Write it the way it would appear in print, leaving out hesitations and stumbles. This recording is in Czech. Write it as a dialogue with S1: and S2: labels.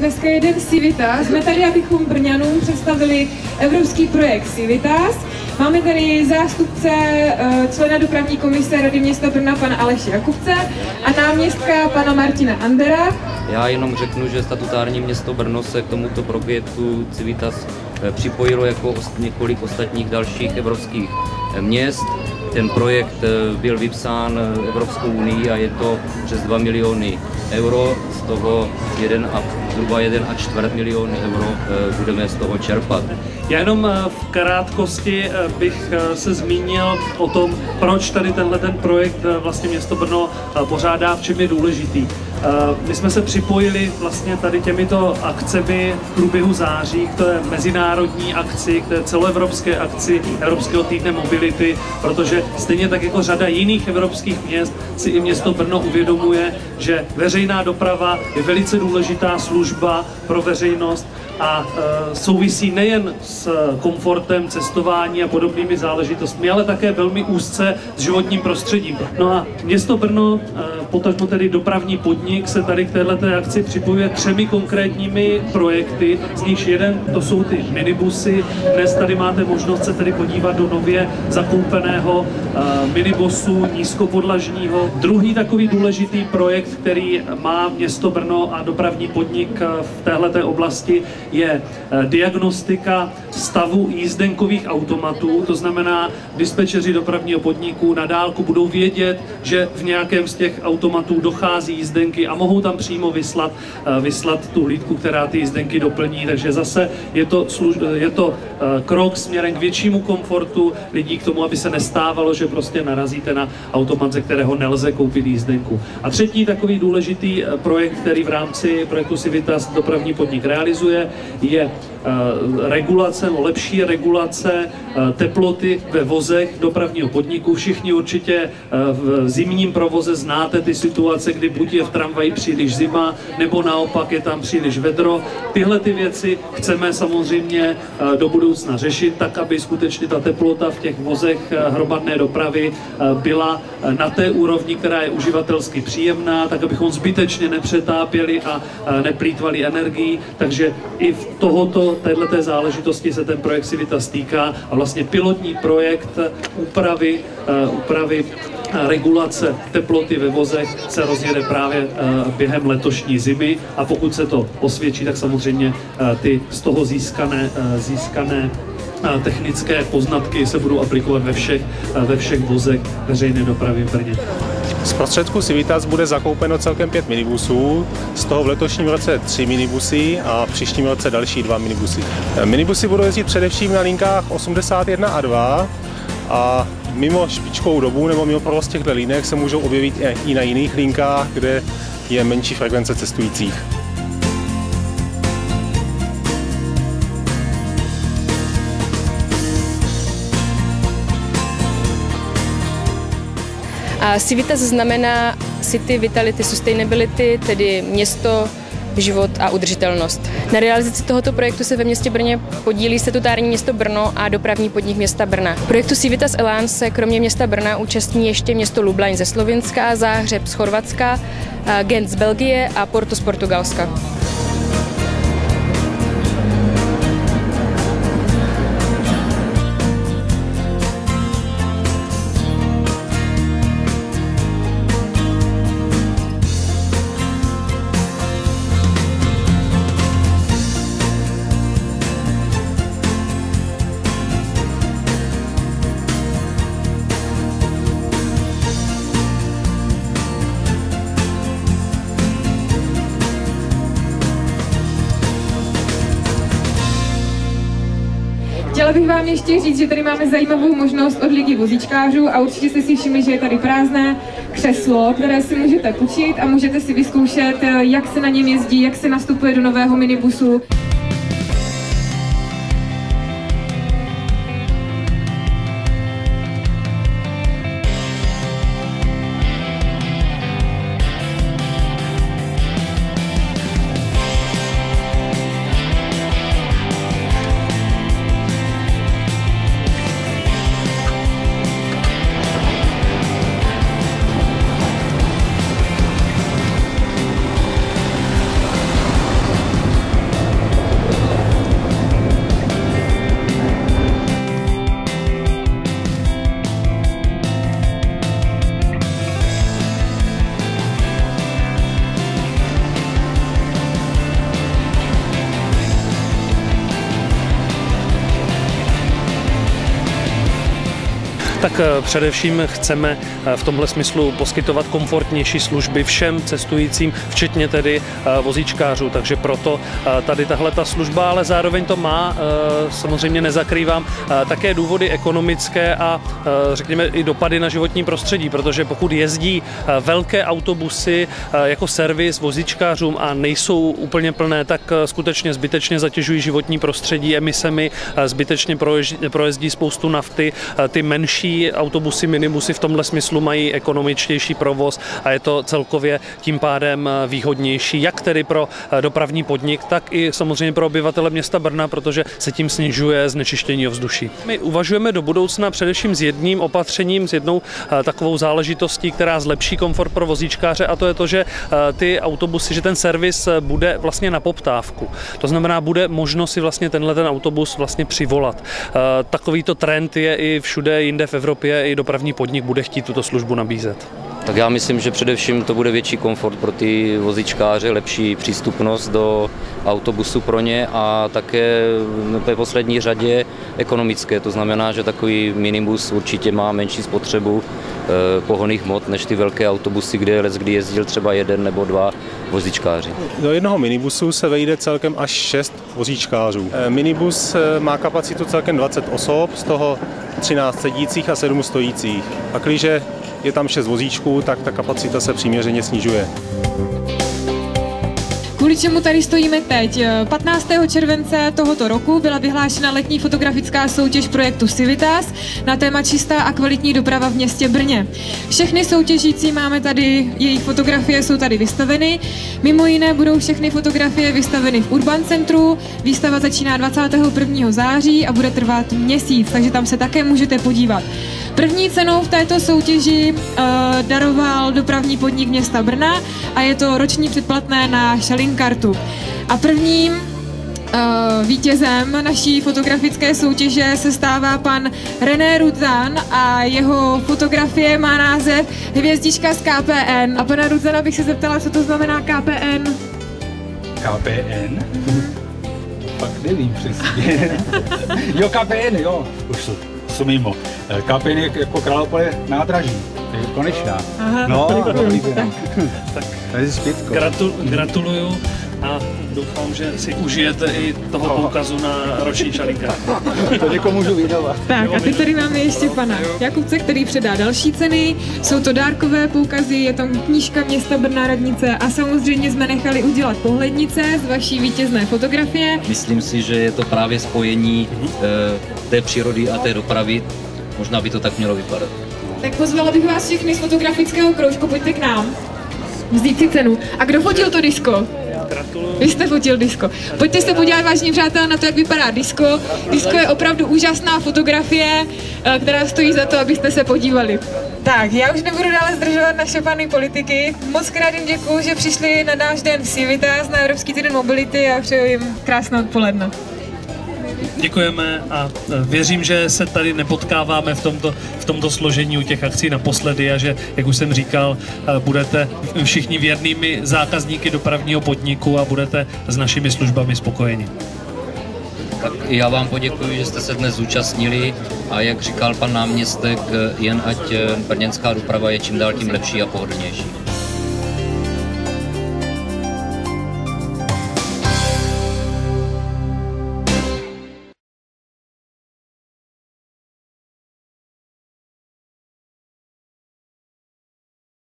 S1: dneska jeden Civitas. Jsme tady, abychom Brňanům představili evropský projekt Civitas. Máme tady zástupce člena dopravní komise Rady města Brna pana Aleše Jakubce a náměstka pana Martina Andera.
S2: Já jenom řeknu, že statutární město Brno se k tomuto projektu Civitas připojilo jako několik ostatních dalších evropských měst. Ten projekt byl vypsán Evropskou unii a je to přes 2 miliony euro, z toho zhruba 1,25 milionu euro budeme z toho čerpat.
S3: Já jenom v krátkosti bych se zmínil o tom, proč tady ten projekt vlastně město Brno pořádá, v čem je důležitý. My jsme se připojili vlastně tady těmito akcemi v průběhu září k té mezinárodní akci, k té celoevropské akci Evropského týdne mobility, protože stejně tak jako řada jiných evropských měst si i město Brno uvědomuje, že veřejná doprava je velice důležitá služba pro veřejnost a souvisí nejen s komfortem cestování a podobnými záležitostmi, ale také velmi úzce s životním prostředím. No a město Brno, potažmo tedy dopravní podnik, se tady k této akci připojuje 3 konkrétními projekty, z nichž jeden to jsou ty minibusy. Dnes tady máte možnost se tedy podívat do nově zakoupeného minibusu nízkopodlažního. Druhý takový důležitý projekt, který má město Brno a dopravní podnik v téhleté oblasti, je diagnostika stavu jízdenkových automatů, to znamená, dispečeři dopravního podniku na dálku budou vědět, že v nějakém z těch automatů dochází jízdenky a mohou tam přímo vyslat tu hlídku, která ty jízdenky doplní, takže zase je to krok směrem k většímu komfortu lidí, k tomu, aby se nestávalo, že prostě narazíte na automat, ze kterého nelze koupit jízdenku. A třetí takový důležitý projekt, který v rámci projektu Civitas dopravní podnik realizuje, je regulace, lepší regulace teploty ve vozech dopravního podniku. Všichni určitě v zimním provoze znáte ty situace, kdy buď je v tramvaji příliš zima, nebo naopak je tam příliš vedro. Tyhle ty věci chceme samozřejmě do budoucna řešit, tak aby skutečně ta teplota v těch vozech hromadné dopravy byla na té úrovni, která je uživatelsky příjemná, tak abychom zbytečně nepřetápěli a neplýtvali energií. Takže i v této záležitosti se ten projekt Civitas týká a vlastně pilotní projekt úpravy regulace teploty ve vozech se rozjede právě během letošní zimy a pokud se to osvědčí, tak samozřejmě ty z toho získané technické poznatky se budou aplikovat ve všech vozech veřejné dopravy v Brně.
S4: Z prostředků Civitas bude zakoupeno celkem 5 minibusů, z toho v letošním roce 3 minibusy a v příštím roce další 2 minibusy. Minibusy budou jezdit především na linkách 81 a 2 a mimo špičkovou dobu nebo mimo provoz těchto linek se můžou objevit i na jiných linkách, kde je menší frekvence cestujících.
S5: A Civitas znamená City, Vitality, Sustainability, tedy město, život a udržitelnost. Na realizaci tohoto projektu se ve městě Brně podílí statutární město Brno a dopravní podnik města Brna. Projektu Civitas Elan se kromě města Brna účastní ještě město Lublin ze Slovinska, Záhřeb z Chorvatska, Gent z Belgie a Porto z Portugalska.
S1: Chtěla bych vám ještě říct, že tady máme zajímavou možnost od lidí vozíčkářů a určitě jste si všimli, že je tady prázdné křeslo, které si můžete půjčit a můžete si vyzkoušet, jak se na něm jezdí, jak se nastupuje do nového minibusu.
S3: tak především chceme v tomhle smyslu poskytovat komfortnější služby všem cestujícím, včetně tedy vozíčkářů, takže proto tady tahle ta služba, ale zároveň to má, samozřejmě nezakrývám, také důvody ekonomické a řekněme i dopady na životní prostředí, protože pokud jezdí velké autobusy jako servis vozíčkářům a nejsou úplně plné, tak skutečně zbytečně zatěžují životní prostředí emisemi, zbytečně projezdí spoustu nafty. Ty menší autobusy, minibusy v tomhle smyslu mají ekonomičtější provoz a je to celkově tím pádem výhodnější, jak tedy pro dopravní podnik, tak i samozřejmě pro obyvatele města Brna, protože se tím snižuje znečištění ovzduší. My uvažujeme do budoucna především s jedním opatřením, s jednou takovou záležitostí, která zlepší komfort pro vozíčkáře, a to je to, že ty autobusy, že ten servis bude vlastně na poptávku. To znamená, bude možno si vlastně ten autobus vlastně přivolat. Takovýto trend je i všude jinde v Evropě, i dopravní podnik bude chtít tuto službu nabízet.
S2: Tak já myslím, že především to bude větší komfort pro ty vozíčkáře, lepší přístupnost do autobusu pro ně a také v poslední řadě ekonomické. To znamená, že takový minibus určitě má menší spotřebu pohonných hmot než ty velké autobusy, kde kdy jezdil třeba jeden nebo dva vozíčkáři.
S4: Do jednoho minibusu se vejde celkem až 6 vozíčkářů. Minibus má kapacitu celkem 20 osob, z toho 13 sedících a 7 stojících. A když je tam 6 vozíčků, tak ta kapacita se přiměřeně snižuje.
S1: Kvůli čemu tady stojíme teď? 15. července tohoto roku byla vyhlášena letní fotografická soutěž projektu Civitas na téma čistá a kvalitní doprava v městě Brně. Všechny soutěžící máme tady, jejich fotografie jsou tady vystaveny. Mimo jiné budou všechny fotografie vystaveny v Urban Centru. Výstava začíná 21. září a bude trvat měsíc, takže tam se také můžete podívat. První cenou v této soutěži daroval dopravní podnik města Brna a je to roční předplatné na šalinkartu. A prvním vítězem naší fotografické soutěže se stává pan René Rudzan a jeho fotografie má název Hvězdička z KPN. A pana Rudzana bych se zeptala, co to znamená KPN?
S6: KPN? Fakt nevím přesně. Jo, KPN, jo. Už jsou mimo. KPN je jako Královpole nádraží. Je konečná.
S1: Aha.
S6: No,
S3: Tak
S6: zpětko.
S3: Gratuluju a doufám, že si užijete i toho poukazu na roční šalinka.
S6: To někomu můžu věnovat.
S1: Tak a teď tady máme ještě pana Jakubce, který předá další ceny. Jsou to dárkové poukazy, je tam knížka města Brna radnice a samozřejmě jsme nechali udělat pohlednice z vaší vítězné fotografie.
S2: Myslím si, že je to právě spojení té přírody a té dopravy. Možná by to tak mělo vypadat.
S1: Tak pozvala bych vás všechny z fotografického kroužku, pojďte k nám. Vzdít si cenu. A kdo fotil to disko?
S3: Gratuluju.
S1: Vy jste fotil disko. Pojďte se podívat, vážení přátelé, na to, jak vypadá disko. Disko je opravdu úžasná fotografie, která stojí za to, abyste se podívali. Tak, já už nebudu dále zdržovat naše pány politiky. Moc krát jim děkuju, že přišli na náš den Civitas, na Evropský týden mobility a přeju jim krásné odpoledne.
S3: Děkujeme a věřím, že se tady nepotkáváme v tomto složení u těch akcí naposledy a že, jak už jsem říkal, budete všichni věrnými zákazníky dopravního podniku a budete s našimi službami spokojeni.
S2: Tak já vám poděkuji, že jste se dnes zúčastnili a jak říkal pan náměstek, jen ať brněnská doprava je čím dál tím lepší a pohodlnější.